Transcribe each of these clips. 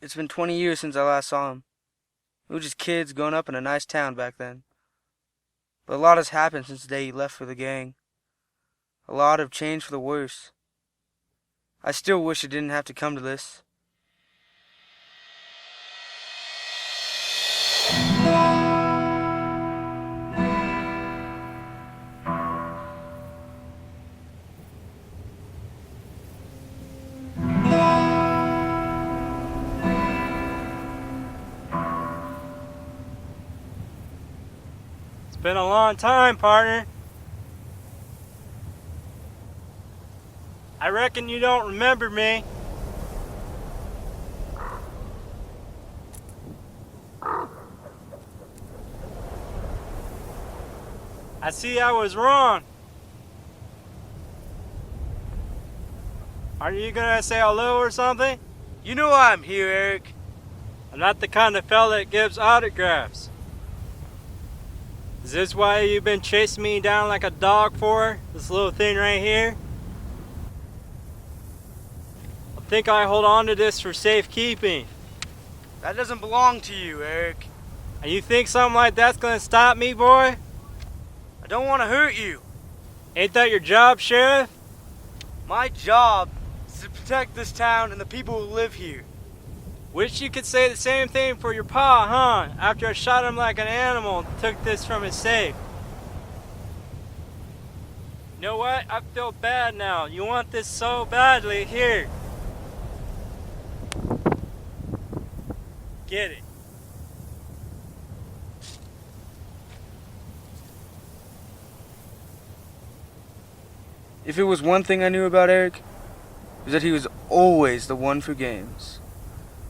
It's been 20 years since I last saw him. We were just kids growing up in a nice town back then. But a lot has happened since the day he left for the gang. A lot have changed for the worse. I still wish it didn't have to come to this. It's been a long time, partner. I reckon you don't remember me. I see I was wrong. Are you gonna say hello or something? You know why I'm here, Eric. I'm not the kind of fella that gives autographs. Is this why you've been chasing me down like a dog for? This little thing right here? I think I hold on to this for safekeeping. That doesn't belong to you, Eric. And you think something like that's gonna stop me, boy? I don't want to hurt you. Ain't that your job, Sheriff? My job is to protect this town and the people who live here. Wish you could say the same thing for your pa, huh? After I shot him like an animal and took this from his safe. You know what? I feel bad now. You want this so badly. Here. Get it. If it was one thing I knew about Eric, it was that he was always the one for games.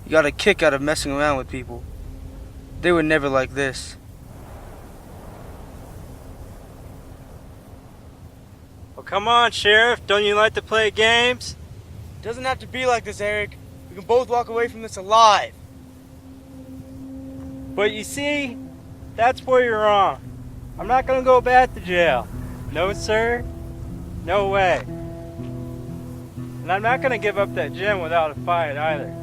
He got a kick out of messing around with people. They were never like this. Well, come on, Sheriff. Don't you like to play games? It doesn't have to be like this, Eric. We can both walk away from this alive. But you see, that's where you're wrong. I'm not gonna go back to jail. No, sir. No way. And I'm not gonna give up that gym without a fight either.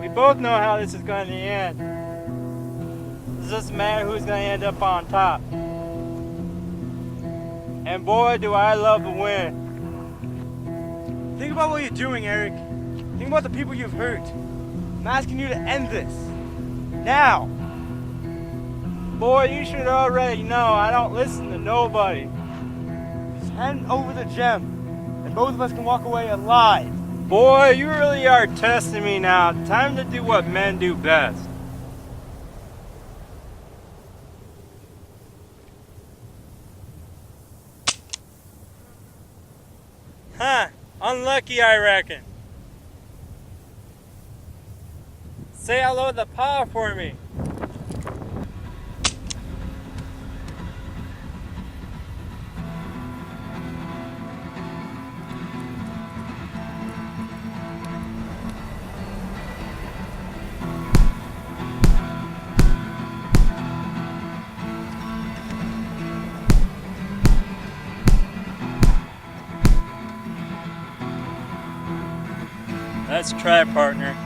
We both know how this is going to end. It doesn't matter who's going to end up on top. And boy, do I love a win. Think about what you're doing, Eric. Think about the people you've hurt. I'm asking you to end this. Now. Boy, you should already know I don't listen to nobody. Just hand over the gem, and both of us can walk away alive. Boy, you really are testing me now. Time to do what men do best. Huh, unlucky I reckon. Say hello to the paw for me. Let's try, partner.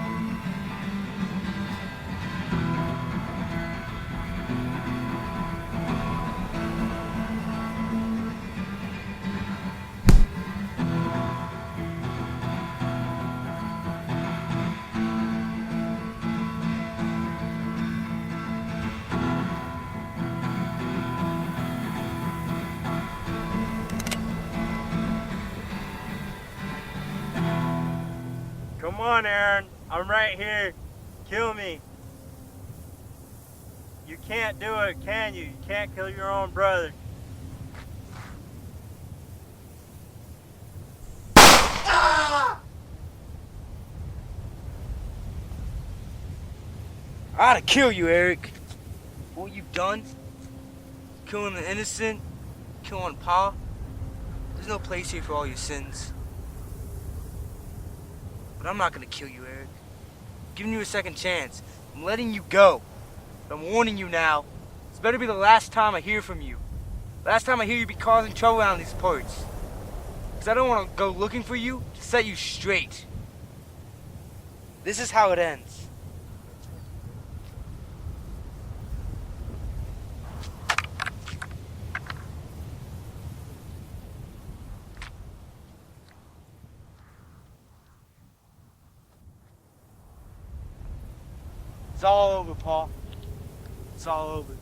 Come on, Aaron. I'm right here. Kill me. You can't do it, can you? You can't kill your own brother. I ought to kill you, Eric. What you've done, killing the innocent, killing Pa, there's no place here for all your sins. But I'm not gonna kill you, Eric. I'm giving you a second chance. I'm letting you go. But I'm warning you now. This better be the last time I hear from you. Last time I hear you be causing trouble around these parts. Because I don't want to go looking for you to set you straight. This is how it ends. It's all over, Paul. It's all over.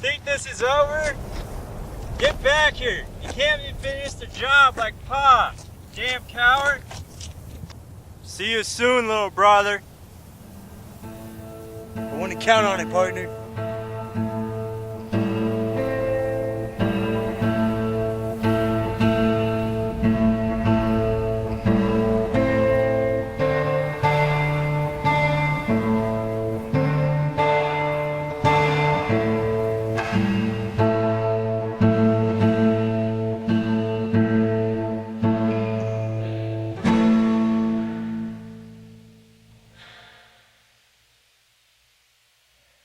Think this is over? Get back here. You can't even finish the job like Pa. Damn coward. See you soon, little brother. I want to count on it, partner.